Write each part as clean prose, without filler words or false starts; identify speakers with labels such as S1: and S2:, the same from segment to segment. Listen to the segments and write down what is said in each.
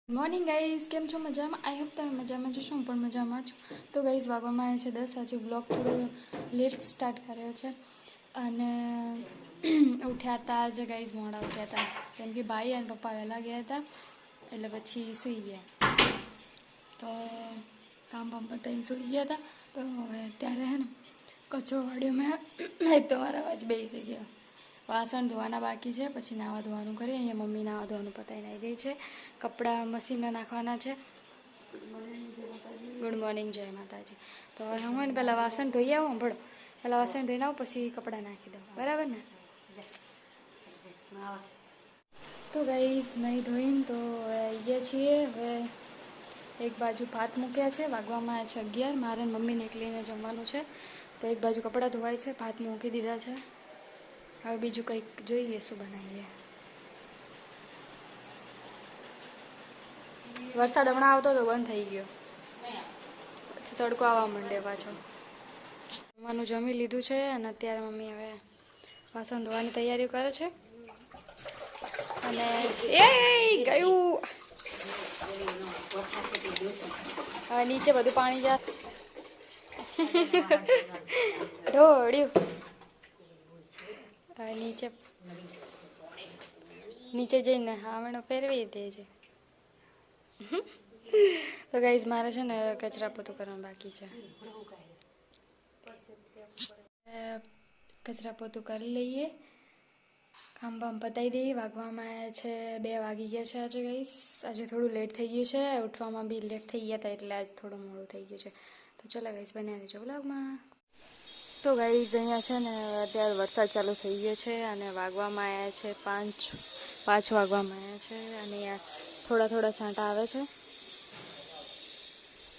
S1: Morning guys, કેમ છો? મજામાં? આઈ હોપ તમે મજામાં જશો. હું પણ મજામાં છું. તો ગાઈઝ વાગવામાં આવે છે 10. આજે બ્લોગ થોડો લેટ સ્ટાર્ટ કર્યો છે અને ઉઠ્યા હતા આજે ગાઈઝ, મોડા ઉઠ્યા હતા કેમ કે ભાઈ અને પપ્પા વહેલા ગયા હતા એટલે પછી સૂઈ ગયા. તો કામ પતાવીને સૂઈ ગયા હતા. તો હવે અત્યારે હે ને કચરો વાળ્યો મેં તો મારા અવાજ બેસી ગયો. વાસણ ધોવાના બાકી છે, પછી નાવા ધોવાનું કરીએ. અહીંયા મમ્મી નાવા ધોવાનું પતાવીને આવી ગઈ છે. કપડાં મશીનમાં નાખવાના છે. ગુડ મોર્નિંગ, જય માતાજી. તો હવે હું ને પહેલાં વાસણ ધોઈ આવું. ભળો પહેલાં વાસણ ધોઈને આવું, પછી કપડાં નાખી દઉં. બરાબર ને? તો ગાઈઝ નહીં ધોઈને તો હવે આવી ગયા છીએ. હવે એક બાજુ ભાત મૂક્યા છે, વાગવામાં આવે છે 11. મારે મમ્મીને એકલીને જમવાનું છે. તો એક બાજુ કપડાં ધોવાય છે, ભાત મૂકી દીધા છે. હવે બીજું કંઈક જોઈએ શું બનાવીએ. વરસાદ હમણાં આવતો તો બંધ થઈ ગયો, પછી તડકો આવવા માંડ્યો પાછો. જમવાનું જમી લીધું છે અને અત્યારે મમ્મી હવે વાસણ ધોવાની તૈયારીઓ કરે છે. અને એ ગયું હવે નીચે બધું પાણી જા ઢોળ્યું. હવે નીચે જઈને હાવણો ફેરવી દે છે. તો ગાઈઝ મારે છે ને કચરા પોતું કરવાનું બાકી છે. કચરા પોતું કરી લઈએ, કામ બામ પતાવી દઈએ. વાગવામાં આવ્યા છે 2 વાગી ગયા છે આજે ગાઈઝ. આજે થોડું લેટ થઈ ગયું છે, ઉઠવામાં બી લેટ થઈ ગયા હતા એટલે આજે થોડું મોડું થઈ ગયું છે. તો ચલો ગાઈઝ, બન્યા રહેજો વ્લોગમાં. તો ગાઈઝ અહીંયા છે ને અત્યારે વરસાદ ચાલુ થઈ ગયો છે અને વાગવામાં આવ્યા છે 5 વાગવામાં આવ્યા છે અને અહીંયા થોડા થોડા છાંટા આવે છે.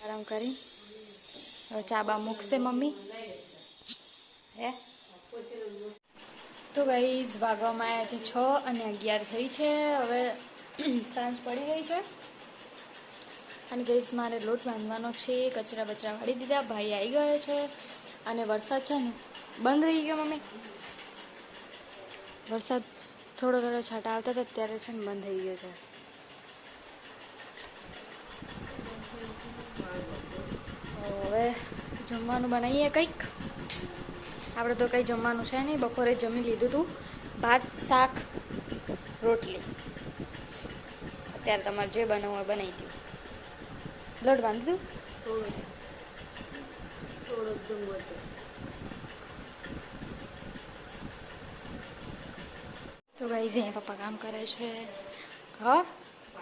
S1: આરામ કરી હવે ચા બા મૂકશે મમ્મી. હે તો ગાઈઝ વાગવામાં આવ્યા છે 6 અને 11 થઈ છે. હવે સાંજ પડી ગઈ છે અને ગાઈઝ મારે લોટ બાંધવાનો છે. કચરા બચરા વાળી દીધા, ભાઈ આવી ગયો છે અને વરસાદ છે ને બંધ રહી ગયો. મમ્મી વરસાદ થોડો થોડો છાંટા આવતા હતા, અત્યારે છે ને બંધ થઈ ગયો છે. હવે જમવાનું બનાવીએ કંઈક. આપણે તો કંઈ જમવાનું છે નહીં, બપોરે જમી લીધું હતું ભાત શાક રોટલી. અત્યારે તમારે જે બનાવવું હોય બનાવી દઉં. લોટ બાંધી દઉં. તો ગાઈઝ અહીંયા પપ્પા કામ કરે છે. હા,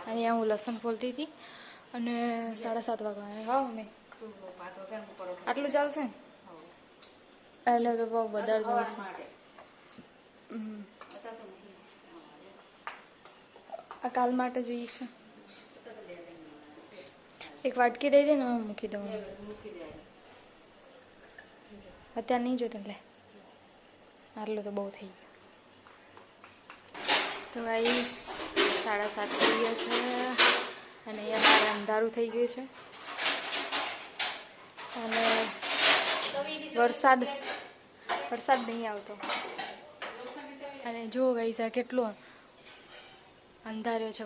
S1: અહીંયા હું લસણ ફોલતી હતી અને 7:30 વાગ્યા. હા મમ્મી આટલું ચાલશે ને? એટલે તો બહુ વધારે જોઈશે. આ કાલ માટે જોઈશે. એક વાટકી દઈ દે ને, હું મૂકી દઉં. અત્યારે નહીં જોતું લે, આટલું તો બહુ થઈ ગયું. તો ગાઈસ 7:30 થઈ ગયા છે અને અહીંયા મારે અંધારું થઈ ગયું છે અને વરસાદ નહીં આવતો. અને જો ગાઈસ આ કેટલો અંધાર્યો છે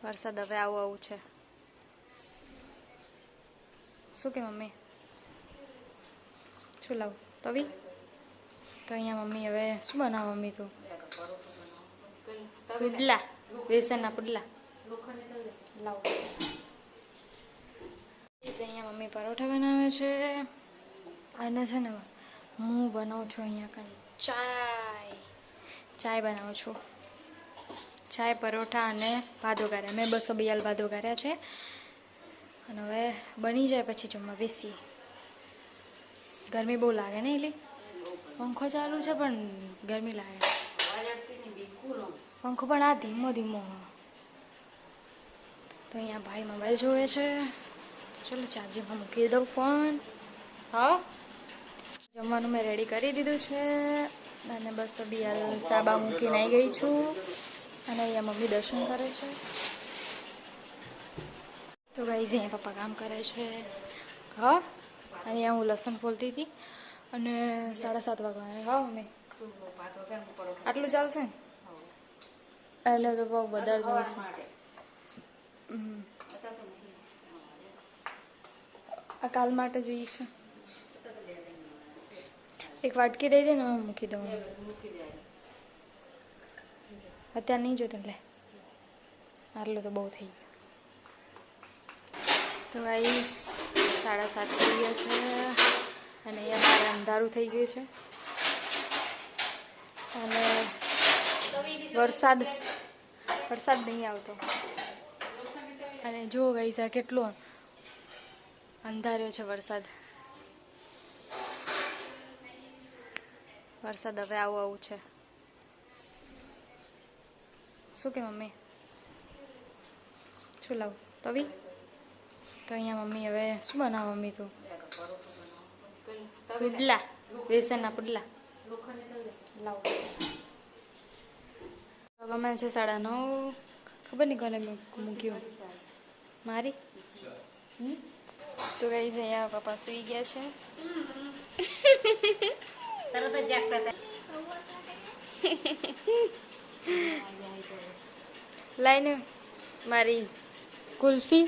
S1: વરસાદ હવે આવું છે. શું કે મમ્મી? શું લાવું તવી? તો અહીંયા મમ્મી હવે શું બનાવ? મમ્મી તો પુડલા, બેસનના પુડલા લાવ. અહીંયા મમ્મી પરોઠા બનાવે છે અને છે ને હું બનાવું છું અહીંયા કાંઈ ચાય બનાવું છું. ચાય, પરોઠા અને ભાત વઘાર્યા. મેં 242 ભાત વઘાર્યા છે અને હવે બની જાય પછી જમવા બેસીએ. ગરમી બહુ લાગે ને એલી. પંખો ચાલુ છે પણ ગરમી લાગે. પંખો પણ આ ધીમો ધીમો. તો અહીંયા ભાઈ મોબાઈલ જોવે છે. ચલો ચાર્જિંગમાં મૂકી દઉં ફોન. હા, જમવાનું મેં રેડી કરી દીધું છે અને બસ બી હાલ ચા બા મૂકીને આવી ગઈ છું અને અહીંયા મમ્મી દર્શન કરે છે. તો ગાઈઝ અહીંયા પપ્પા કામ કરે છે. હા, અહીંયા હું લસણ ફોલતી હતી અને 7:30 વાગ્યા. હા મમ્મી આટલું ચાલશે ને? એટલે તો બહુ વધારે જોઈશે. આ કાલ માટે જોઈશે. એક વાટકી દઈ દે ને હું મૂકી દઉં. અત્યારે નહીં જોતો લે, આટલું તો બહુ થઈ ગયું. તો ગાઈસ 7:30 થઈ ગયા છે અને અહીંયા મારે અંધારું થઈ ગયું છે અને વરસાદ નહીં આવતો. અને જો ગાઈસ આ કેટલો અંધાર્યો છે વરસાદ હવે આવું છે. શું કે મમ્મી શું લાવું તવી? તો અહીંયા મમ્મી હવે શું બનાવ? મમ્મી તું પુડલા, બેસનના પુડલા લાવ. ગમે છે 9:30. ખબર નહીં કોને મેં મૂક્યું, મારી. તો ગાઈસ અહીંયા પપ્પા સૂઈ ગયા છે. લાઈને મારી કુલ્ફી.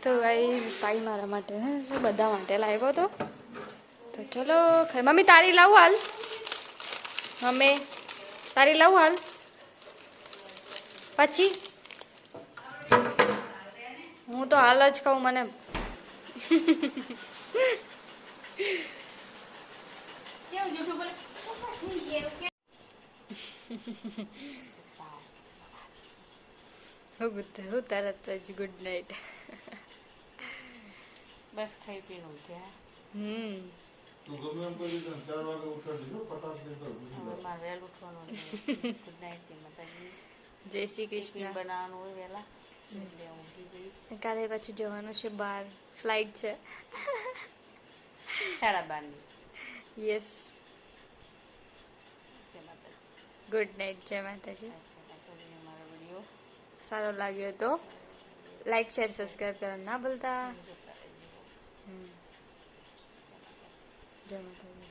S1: તો ગાઈસ ભાઈ મારા માટે શું બધા માટે લાવ્યો તો ચલો ખાઈ. મમ્મી તારી લાવું હાલ? મમ્મી તારી લાવું હાલ? પછી હું તો હાલ જ ખાઉં. મને હું તરત જ ગુડ નાઇટ.
S2: બસ ખાઈ પીને ઉઠ્યા. મારે વહેલું ઉઠવાનું. ગુડ નાઇટ જય માતાજી.
S1: જય શ્રી કૃષ્ણ.
S2: બનાવવાનું હોય વહેલા એટલે ઊંઘી જઈશ.
S1: કાલે પાછું જવાનું છે બહાર, ફ્લાઇટ છે
S2: 12:30.
S1: યસ. ગુડ નાઇટ જય માતાજી.
S2: મારો વિડીયો
S1: સારો લાગ્યો તો લાઈક શેર સબસ્ક્રાઈબ કરવાનું ના ભૂલતા. જય માતાજી.